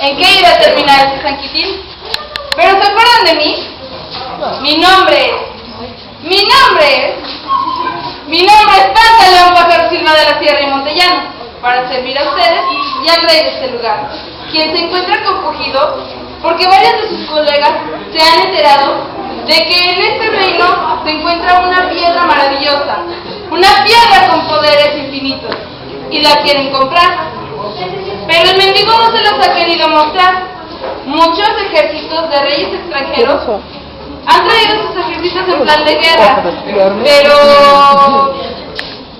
¿En qué irá a terminar este San Quitín? ¿Pero se acuerdan de mí? Mi nombre es Pantaleón Pájaro Silva de la Sierra y Montellano, para servir a ustedes y al rey de este lugar, quien se encuentra confundido porque varios de sus colegas se han enterado de que en este reino se encuentra una piedra maravillosa, una piedra con poderes infinitos, y la quieren comprar. Pero el mendigo no se los ha querido mostrar. Muchos ejércitos de reyes extranjeros han traído sus ejércitos en plan de guerra, pero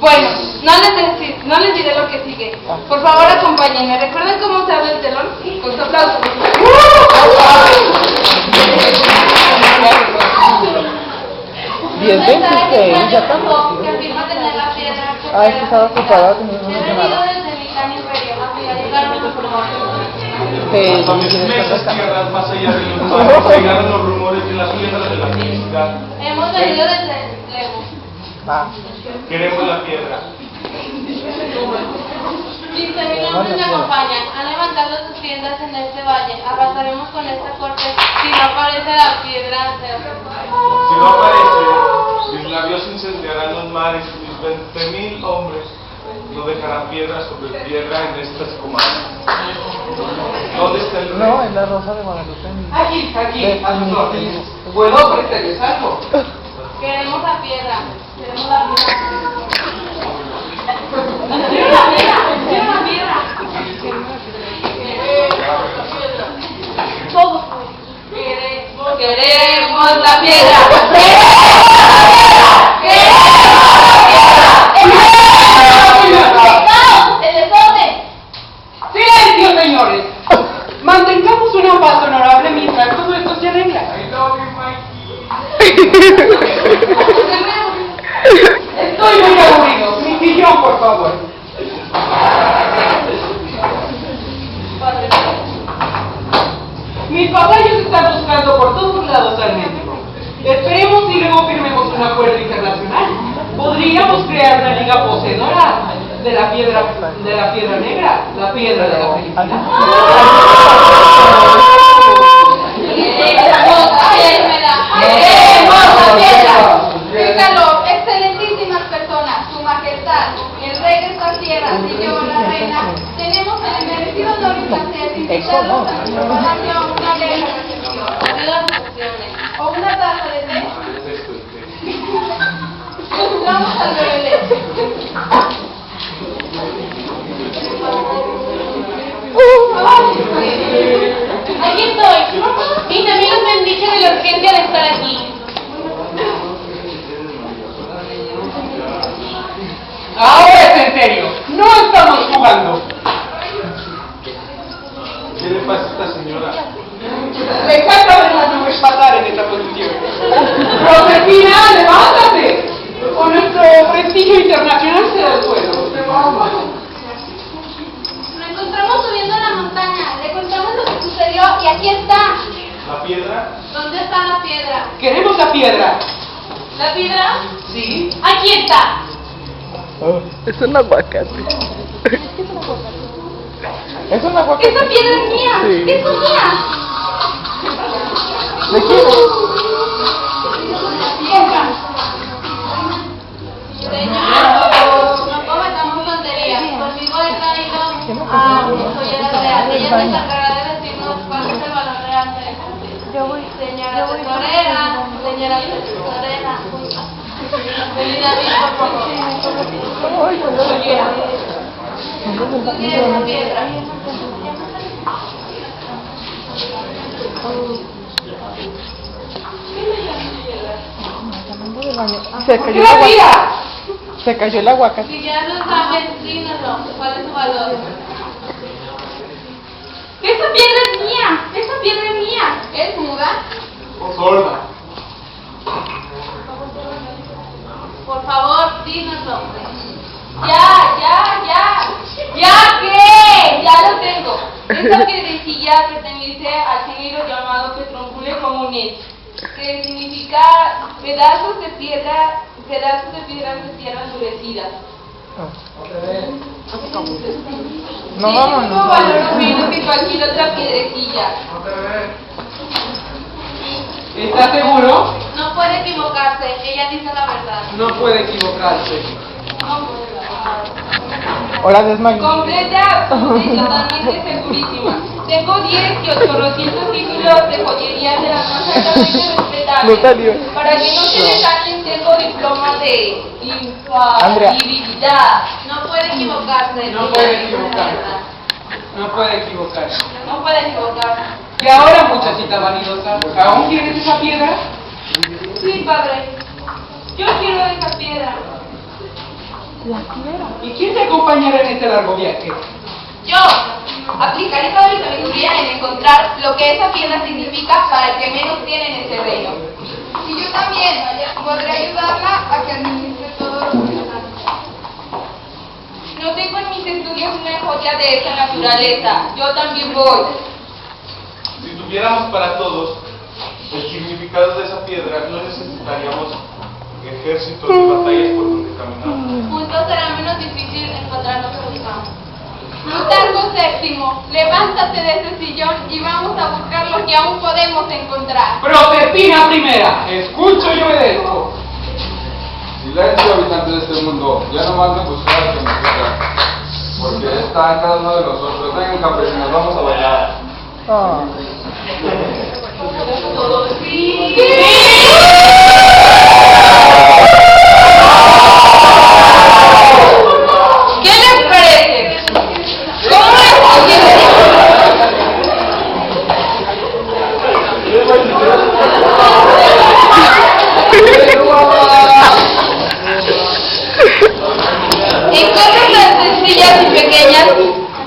bueno, no les diré lo que sigue. Por favor, acompáñenme. ¿Recuerdan cómo se abre el telón? Con su aplauso. Ya estamos. Ah, es que estaba ocupada, no nada. Hace meses tierras más allá de los mares llegaron los rumores de la piedra de la felicidad. Hemos venido desde lejos. Queremos la piedra. 15.000 hombres me acompañan. Han levantado sus tiendas en este valle. Arrasaremos con esta corte si no aparece la piedra de la felicidad. Si no aparece, mis labios incendiarán los mares y mis 20.000 hombres no dejarán piedra sobre piedra en estas comarcas. ¿Dónde está el rey? No, en la Rosa de Guadalupe. Aquí, a sus órdenes. ¿Puedo ofrecerles algo? Queremos la piedra. Queremos la piedra. Quiero la piedra. Todos. Queremos la piedra. ¡Silencio, señores! Mantengamos una paz honorable mientras todo esto se arregla. Estoy muy aburrido. Mi sillón, por favor. Mis vasallos están buscando por todos lados al médico. Esperemos y luego firmemos un acuerdo internacional. Podríamos crear una liga poseedora de la piedra negra, la piedra de la felicidad. Dígalo, excelentísimas personas, su majestad, el rey de estas tierras y yo, la reina, tenemos el merecido honor y placer de invitarlos a una breve recepción, o una taza de té. Vamos al bebé. Aquí estoy. Mis amigos me han dicho de la urgencia de estar aquí. Ahora es en serio, no estamos jugando. ¿Qué le pasa a esta señora? Le encanta ver las nubes pasar en esta posición. Josefina, levántate. O nuestro prestigio internacional será el suelo. Lo encontramos subiendo a la montaña. Le contamos lo que sucedió y aquí está. ¿La piedra? ¿Dónde está la piedra? Queremos la piedra. ¿La piedra? ¿Sí? Aquí está. Es un aguacate. Es un aguacate. Esta piedra es mía. Sí. Es mía. ¿De quién es? Señor, no cometamos tonterías. Conmigo he traído a mi joyera real. Ella se encargará de decirnos cuál es el valor real de esta. Señora tesorera, señora tesorera. Feliz Navidad, por favor. Ay, Joyera. ¿Tú quieres la piedra? Se cayó el ¡La aguacate. tira! Se cayó el aguacate. Si ya lo sabes, dínoslo. ¿Cuál es su valor? ¡Esta piedra es mía! ¡Esta piedra es mía! ¿Es muda? Sorda. Por favor, dínoslo. ¿Ya qué? Ya lo tengo. Esta piedrecilla pertenece al género llamado Petróncule comunis, que significa pedazos de piedra de tierra endurecida. No, vámonos. No valor menos que cualquier otra piedra sencilla. ¿Estás seguro? No puede equivocarse, ella dice la verdad. No puede equivocarse. Hola, desmayo. Completa, y totalmente segurísima. Tengo 10 y 800 títulos de joyería de las más altamente respetables. Para que no se le saquen, tengo diploma de infalibilidad. No puede equivocarse. No puede equivocarse. No puede equivocarse. No puede equivocarse. Y ahora, muchachita vanidosa, ¿aún quieres esa piedra? Sí, padre. Yo quiero esa piedra. ¿Y quién te acompañará en este largo viaje? Yo aplicaré toda mi sabiduría en encontrar lo que esa piedra significa para el que menos tiene en ese reino. Y yo también podré ayudarla a que administre todo lo que está. No tengo en mis estudios una joya de esa naturaleza. Yo también voy. Si tuviéramos para todos el significado de esa piedra, no necesitaríamos ejércitos ni batallas por donde caminamos. Juntos será menos difícil encontrar lo que buscamos. Plutarco VII, levántate de ese sillón y vamos a buscar lo que aún podemos encontrar. Proserpina primera, escucho y obedezco. Silencio, habitantes de este mundo, ya no manden buscar que me quieran, porque está en cada uno de nosotros. Vengan, campesinos, vamos a bailar. Ah. ¿Qué les parece? ¿Cómo es posible? En cosas tan sencillas y pequeñas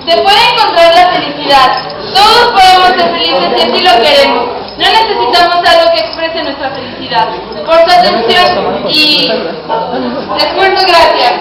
se puede encontrar la felicidad. Todos podemos ser felices si así lo queremos. No necesitamos algo que exprese nuestra felicidad. Por su atención y esfuerzo, gracias.